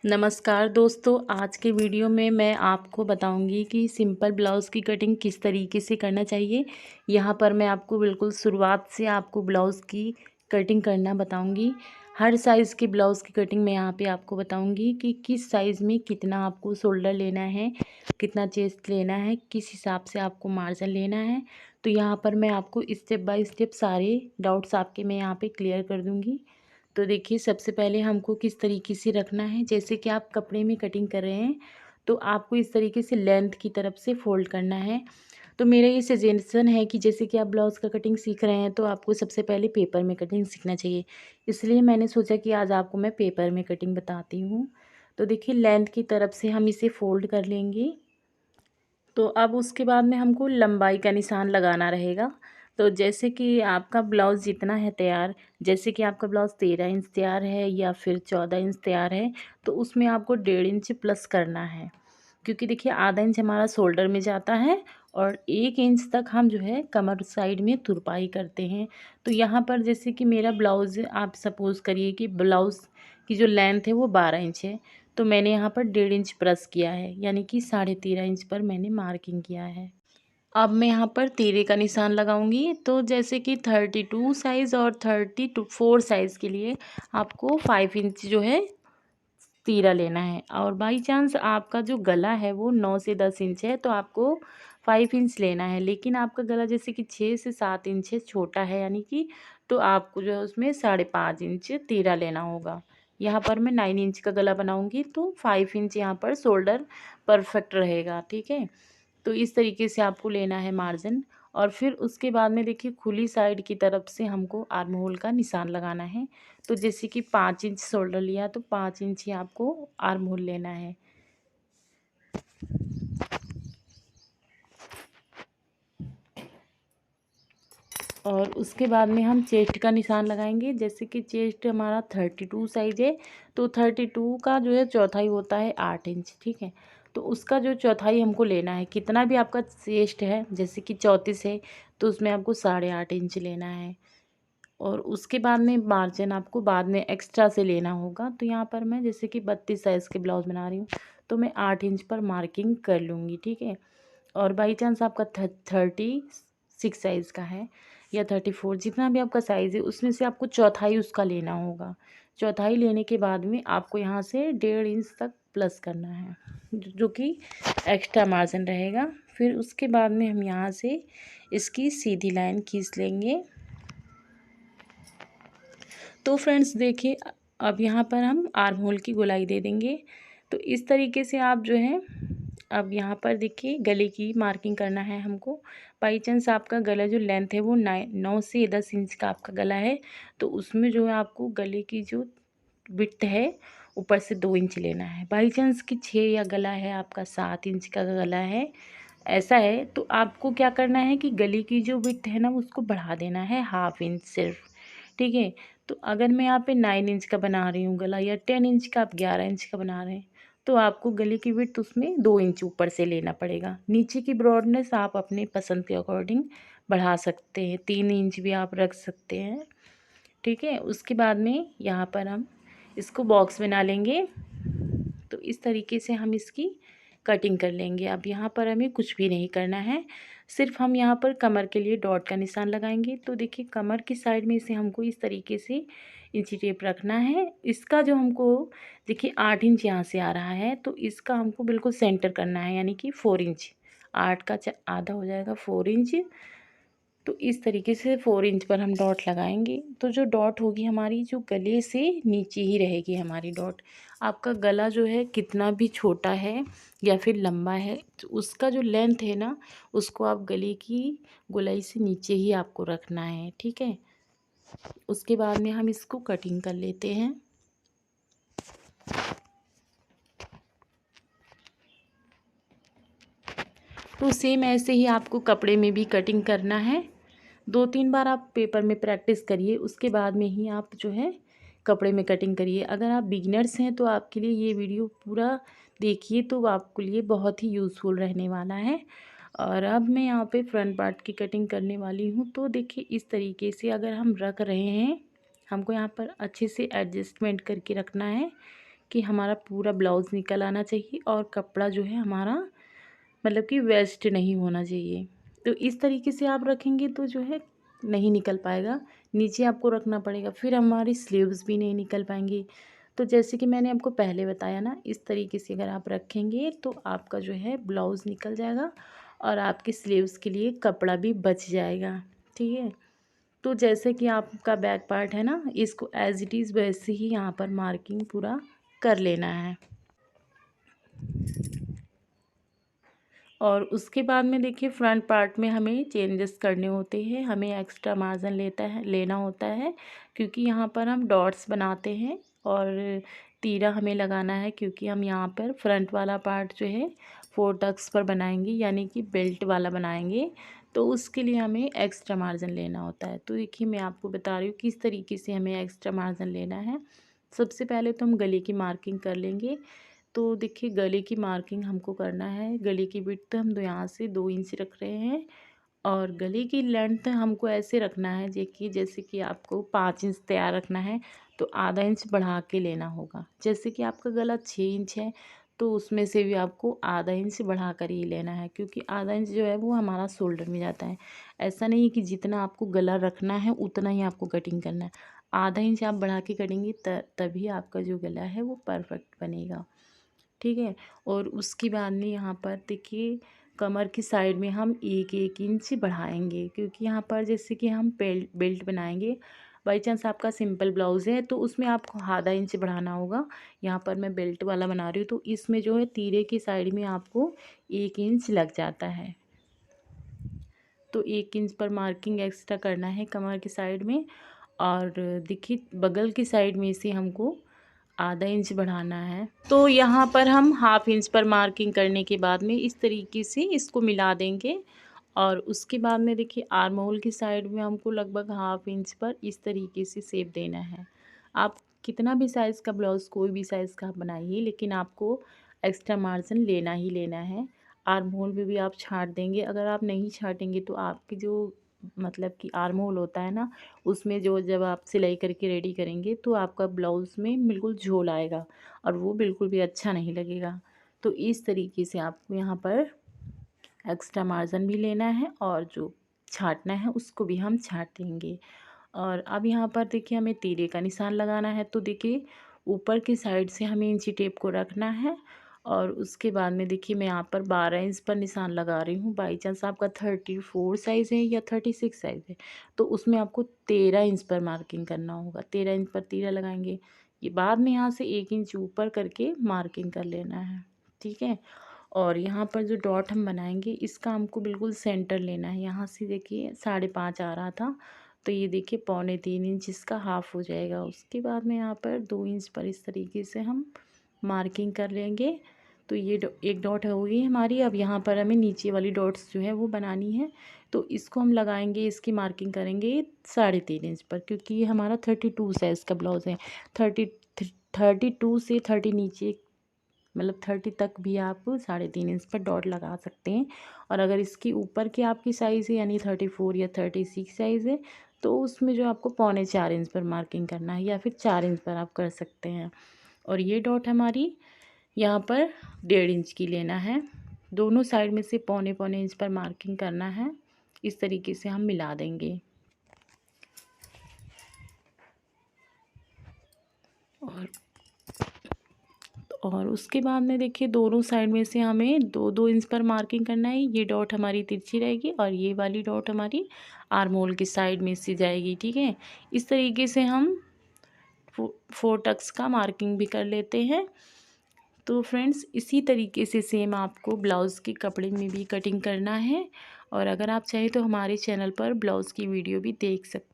नमस्कार दोस्तों, आज के वीडियो में मैं आपको बताऊंगी कि सिंपल ब्लाउज़ की कटिंग किस तरीके से करना चाहिए। यहाँ पर मैं आपको बिल्कुल शुरुआत से आपको ब्लाउज़ की कटिंग करना बताऊंगी। हर साइज़ की ब्लाउज़ की कटिंग मैं यहाँ पे आपको बताऊंगी कि किस साइज़ में कितना आपको शोल्डर लेना है, कितना चेस्ट लेना है, किस हिसाब से आपको मार्जिन लेना है। तो यहाँ पर मैं आपको स्टेप बाय स्टेप सारे डाउट्स आपके मैं यहाँ पर क्लियर कर दूँगी। तो देखिए, सबसे पहले हमको किस तरीके से रखना है। जैसे कि आप कपड़े में कटिंग कर रहे हैं तो आपको इस तरीके से लेंथ की तरफ से फ़ोल्ड करना है। तो मेरा ये सजेशन है कि जैसे कि आप ब्लाउज़ का कटिंग सीख रहे हैं तो आपको सबसे पहले पेपर में कटिंग सीखना चाहिए। इसलिए मैंने सोचा कि आज आपको मैं पेपर में कटिंग बताती हूँ। तो देखिए, लेंथ की तरफ से हम इसे फ़ोल्ड कर लेंगे। तो अब उसके बाद में हमको लंबाई का निशान लगाना रहेगा। तो जैसे कि आपका ब्लाउज़ जितना है तैयार, जैसे कि आपका ब्लाउज़ 13 इंच तैयार है या फिर 14 इंच तैयार है, तो उसमें आपको 1.5 इंच प्लस करना है। क्योंकि देखिए, आधा इंच हमारा शोल्डर में जाता है और 1 इंच तक हम जो है कमर साइड में तुरपाई करते हैं। तो यहाँ पर जैसे कि मेरा ब्लाउज़, आप सपोज़ करिए कि ब्लाउज़ की जो लेंथ है वो 12 इंच है। तो मैंने यहाँ पर 1.5 इंच प्लस किया है, यानी कि 13.5 इंच पर मैंने मार्किंग किया है। अब मैं यहाँ पर तीरे का निशान लगाऊंगी। तो जैसे कि 32 साइज़ और 34 साइज़ के लिए आपको 5 इंच जो है तीरा लेना है। और बाई चांस आपका जो गला है वो 9 से 10 इंच है तो आपको 5 इंच लेना है। लेकिन आपका गला जैसे कि 6 से 7 इंच है, छोटा है यानी कि, तो आपको जो है उसमें 5.5 इंच तीरा लेना होगा। यहाँ पर मैं 9 इंच का गला बनाऊंगी तो 5 इंच यहाँ पर शोल्डर परफेक्ट रहेगा। ठीक है, तो इस तरीके से आपको लेना है मार्जिन। और फिर उसके बाद में देखिए, खुली साइड की तरफ से हमको आर्म होल का निशान लगाना है। तो जैसे कि 5 इंच शोल्डर लिया तो 5 इंच ही आपको आर्म होल लेना है। और उसके बाद में हम चेस्ट का निशान लगाएंगे। जैसे कि चेस्ट हमारा 32 साइज है तो 32 का जो है चौथाई होता है 8 इंच। ठीक है, तो उसका जो चौथाई हमको लेना है, कितना भी आपका चेस्ट है, जैसे कि 34 है तो उसमें आपको 8.5 इंच लेना है। और उसके बाद में मार्जिन आपको बाद में एक्स्ट्रा से लेना होगा। तो यहाँ पर मैं जैसे कि 32 साइज़ के ब्लाउज़ बना रही हूँ तो मैं 8 इंच पर मार्किंग कर लूँगी। ठीक है, और बाई चांस आपका 36 साइज़ का है या 34, जितना भी आपका साइज़ है उसमें से आपको चौथाई उसका लेना होगा। चौथाई लेने के बाद में आपको यहाँ से 1.5 इंच तक प्लस करना है, जो कि एक्स्ट्रा मार्जिन रहेगा। फिर उसके बाद में हम यहाँ से इसकी सीधी लाइन खींच लेंगे। तो फ्रेंड्स देखिए, अब यहाँ पर हम आर्म होल की गोलाई दे देंगे। तो इस तरीके से आप जो है, अब यहाँ पर देखिए गले की मार्किंग करना है हमको। बाई चांस आपका गला जो लेंथ है वो 9 से 10 इंच का आपका गला है तो उसमें जो है आपको गले की जो विड्थ है ऊपर से 2 इंच लेना है। बाई चांस कि 6 या गला है आपका 7 इंच का गला है, ऐसा है तो आपको क्या करना है कि गले की जो विड्थ है ना उसको बढ़ा देना है ½ इंच सिर्फ। ठीक है, तो अगर मैं यहाँ पे 9 इंच का बना रही हूँ गला, या 10 इंच का, आप 11 इंच का बना रहे हैं, तो आपको गले की विड्थ उसमें 2 इंच ऊपर से लेना पड़ेगा। नीचे की ब्रॉडनेस आप अपने पसंद के अकॉर्डिंग बढ़ा सकते हैं, 3 इंच भी आप रख सकते हैं। ठीक है, उसके बाद में यहाँ पर हम इसको बॉक्स बना लेंगे। तो इस तरीके से हम इसकी कटिंग कर लेंगे। अब यहाँ पर हमें कुछ भी नहीं करना है, सिर्फ हम यहाँ पर कमर के लिए डॉट का निशान लगाएंगे। तो देखिए, कमर की साइड में इसे हमको इस तरीके से इंची टेप रखना है। इसका जो हमको देखिए 8 इंच यहाँ से आ रहा है तो इसका हमको बिल्कुल सेंटर करना है, यानी कि 4 इंच। 8 का आधा हो जाएगा 4 इंच। तो इस तरीके से 4 इंच पर हम डॉट लगाएंगे। तो जो डॉट होगी हमारी, जो गले से नीचे ही रहेगी हमारी डॉट। आपका गला जो है कितना भी छोटा है या फिर लंबा है, तो उसका जो लेंथ है ना उसको आप गले की गोलाई से नीचे ही आपको रखना है। ठीक है, उसके बाद में हम इसको कटिंग कर लेते हैं। तो सेम ऐसे ही आपको कपड़े में भी कटिंग करना है। 2-3 बार आप पेपर में प्रैक्टिस करिए, उसके बाद में ही आप जो है कपड़े में कटिंग करिए। अगर आप बिगिनर्स हैं तो आपके लिए ये वीडियो पूरा देखिए, तो आपके लिए बहुत ही यूज़फुल रहने वाला है। और अब मैं यहाँ पे फ्रंट पार्ट की कटिंग करने वाली हूँ। तो देखिए, इस तरीके से अगर हम रख रहे हैं, हमको यहाँ पर अच्छे से एडजस्टमेंट करके रखना है कि हमारा पूरा ब्लाउज़ निकल आना चाहिए और कपड़ा जो है हमारा मतलब कि वेस्ट नहीं होना चाहिए। तो इस तरीके से आप रखेंगे तो जो है नहीं निकल पाएगा, नीचे आपको रखना पड़ेगा, फिर हमारी स्लीव्स भी नहीं निकल पाएंगी। तो जैसे कि मैंने आपको पहले बताया ना, इस तरीके से अगर आप रखेंगे तो आपका जो है ब्लाउज़ निकल जाएगा और आपके स्लीव्स के लिए कपड़ा भी बच जाएगा। ठीक है, तो जैसे कि आपका बैक पार्ट है ना, इसको एज़ इट इज़ वैसे ही यहाँ पर मार्किंग पूरा कर लेना है। और उसके बाद में देखिए फ्रंट पार्ट में हमें चेंजेस करने होते हैं, हमें एक्स्ट्रा मार्जिन लेना होता है, क्योंकि यहाँ पर हम डॉट्स बनाते हैं और तीरा हमें लगाना है, क्योंकि हम यहाँ पर फ्रंट वाला पार्ट जो है 4 टक्स पर बनाएंगे, यानी कि बेल्ट वाला बनाएंगे। तो उसके लिए हमें एक्स्ट्रा मार्जिन लेना होता है। तो देखिए मैं आपको बता रही हूँ किस तरीके से हमें एक्स्ट्रा मार्जिन लेना है। सबसे पहले तो हम गले की मार्किंग कर लेंगे। तो देखिए गले की मार्किंग हमको करना है, गले की विड्थ हम यहाँ से 2 इंच रख रहे हैं और गले की लेंथ हमको ऐसे रखना है, देखिए जैसे कि आपको 5 इंच तैयार रखना है तो आधा इंच बढ़ा के लेना होगा। जैसे कि आपका गला 6 इंच है तो उसमें से भी आपको आधा इंच बढ़ा कर ही लेना है, क्योंकि आधा इंच जो है वो हमारा शोल्डर में जाता है। ऐसा नहीं है कि जितना आपको गला रखना है उतना ही आपको कटिंग करना है, आधा इंच आप बढ़ा के करेंगे तभी आपका जो गला है वो परफेक्ट बनेगा। ठीक है, और उसके बाद में यहाँ पर देखिए कमर की साइड में हम एक एक इंच बढ़ाएंगे, क्योंकि यहाँ पर जैसे कि हम बेल्ट बनाएंगे। बाई चांस आपका सिंपल ब्लाउज़ है तो उसमें आपको आधा इंच बढ़ाना होगा। यहाँ पर मैं बेल्ट वाला बना रही हूँ तो इसमें जो है तीरे की साइड में आपको 1 इंच लग जाता है। तो 1 इंच पर मार्किंग एक्स्ट्रा करना है कमर की साइड में। और देखिए बगल की साइड में से हमको आधा इंच बढ़ाना है। तो यहाँ पर हम हाफ इंच पर मार्किंग करने के बाद में इस तरीके से इसको मिला देंगे। और उसके बाद में देखिए आर्म होल की साइड में हमको लगभग हाफ इंच पर इस तरीके से शेप देना है। आप कितना भी साइज़ का ब्लाउज़, कोई भी साइज़ का आप बनाइए, लेकिन आपको एक्स्ट्रा मार्जिन लेना ही लेना है। आर्म होल में भी आप छाँट देंगे, अगर आप नहीं छाँटेंगे तो आपकी जो मतलब कि आर्म होल होता है ना, उसमें जो जब आप सिलाई करके रेडी करेंगे तो आपका ब्लाउज़ में बिल्कुल झोल आएगा और वो बिल्कुल भी अच्छा नहीं लगेगा। तो इस तरीके से आपको यहाँ पर एक्स्ट्रा मार्जिन भी लेना है और जो छाँटना है उसको भी हम छाँट देंगे। और अब यहाँ पर देखिए हमें तीरे का निशान लगाना है। तो देखिए ऊपर की साइड से हमें इंची टेप को रखना है और उसके बाद में देखिए मैं यहाँ पर 12 इंच पर निशान लगा रही हूँ। बाई चांस आपका 34 साइज़ है या 36 साइज़ है तो उसमें आपको 13 इंच पर मार्किंग करना होगा। 13 इंच पर तीरा लगाएंगे। ये बाद में यहाँ से 1 इंच ऊपर करके मार्किंग कर लेना है। ठीक है, और यहाँ पर जो डॉट हम बनाएंगे इसका हमको बिल्कुल सेंटर लेना है। यहाँ से देखिए 5.5 आ रहा था तो ये देखिए 2.25 इंच इसका हाफ हो जाएगा। उसके बाद में यहाँ पर 2 इंच पर इस तरीके से हम मार्किंग कर लेंगे। तो ये एक डॉट हो गई हमारी। अब यहाँ पर हमें नीचे वाली डॉट्स जो है वो बनानी है, तो इसको हम लगाएंगे, इसकी मार्किंग करेंगे 3.5 इंच पर, क्योंकि ये हमारा 32 साइज़ का ब्लाउज़ है। 32 से 30 नीचे मतलब 30 तक भी आप 3.5 इंच पर डॉट लगा सकते हैं। और अगर इसके ऊपर की आपकी साइज़ है यानी 34 या 36 साइज़ है तो उसमें जो आपको 3.25 इंच पर मार्किंग करना है या फिर 4 इंच पर आप कर सकते हैं। और ये डॉट हमारी यहाँ पर 1.5 इंच की लेना है। दोनों साइड में से 3.25 इंच पर मार्किंग करना है। इस तरीके से हम मिला देंगे। और उसके बाद में देखिए दोनों साइड में से हमें 2-2 इंच पर मार्किंग करना है। ये डॉट हमारी तिरछी रहेगी और ये वाली डॉट हमारी आर्म होल की साइड में से जाएगी। ठीक है, इस तरीके से हम 4 टक्स का मार्किंग भी कर लेते हैं। तो फ्रेंड्स इसी तरीके से सेम आपको ब्लाउज़ के कपड़े में भी कटिंग करना है। और अगर आप चाहें तो हमारे चैनल पर ब्लाउज़ की वीडियो भी देख सकते हैं।